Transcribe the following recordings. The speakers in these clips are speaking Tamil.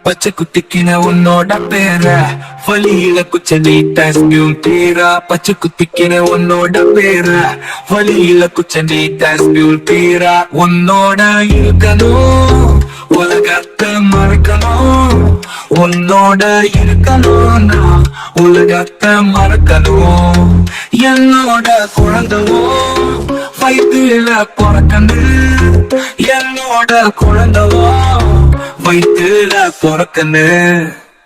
பச்சை குத்திக்கின உன்னோட பேர வழியில குச்சடி டாஸ்மியும் பேரா பச்சை குத்திக்கின உன்னோட பேர வழியில குச்சடி டாஸ்மியும் பேரா உன்னோட இருக்கணும் உலகத்தை மறக்கணும் உன்னோட இருக்கணும் நான் உலகத்தை மறக்கணும் என்னோட குழந்தைவும் வயிற்றுல பிறக்கணும் என்னோட குழந்தைவும் வயிற்றுல பிறக்கணும்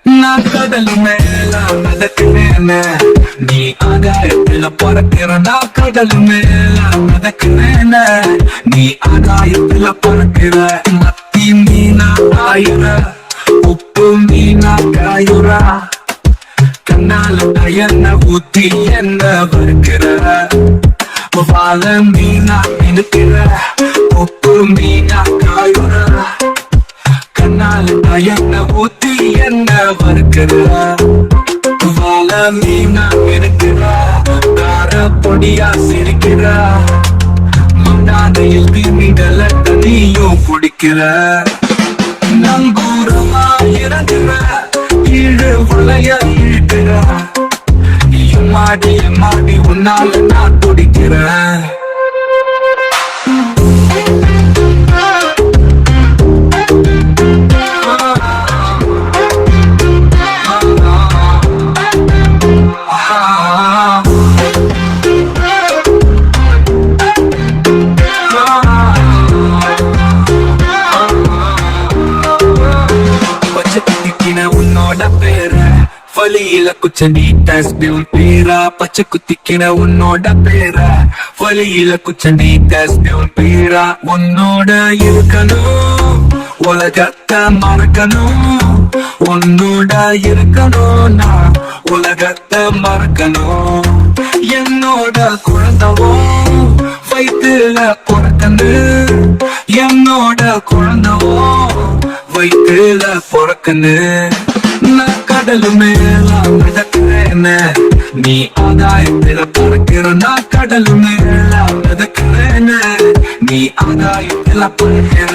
நான் கடல் மேல மிதக்கிறேன் நீ ஆகாயத்துல பிறக்கிற நான் கடல் மேல மிதக்கிறேன் நீ ஆகாயத்துல பிறக்கிற மத்தி மீனா ஆயிர உப்பு மீனா காயுரா கண்ணால என்ன ஊத்தி என்ன வறுக்கிற வாழ மீனா மினுக்கிற உப்பு மீனா காயுரா கண்ணால என்ன ஊத்தி என்ன வறுக்கிற வாழ மீனா மினுக்கிற கார பொடியா சிரிக்கிற மண்ணாதையில் மீடல தனியும் குடிக்கிற நங்கூரமா இறங்குற ஈழு வளைய இழுக்கிற மாடி உன்னால நான் துடிக்கிறேன் உன்னோட பேர வழியில குச்சடி டாஸ்மியும் பேரா பச்சை குத்திக்கின உன்னோட பேர வழியில குச்சடி டாஸ்மியும் பேரா உன்னோட இருக்கணும் உலகத்தை மறக்கணும் உன்னோட இருக்கணும் நான் உலகத்தை மறக்கணும் என்னோட குழந்தைவும் வயிற்றுல பிறக்கணும் என்னோட குழந்தைவும் வயிற்றுல பிறக்கணும் நான் கடல் மேல மிதக்கிறேன் நீ ஆகாயத்துல பறக்கிற நான் கடல் மேல மிதக்கிறேன் நீ ஆகாயத்துல பறக்கிற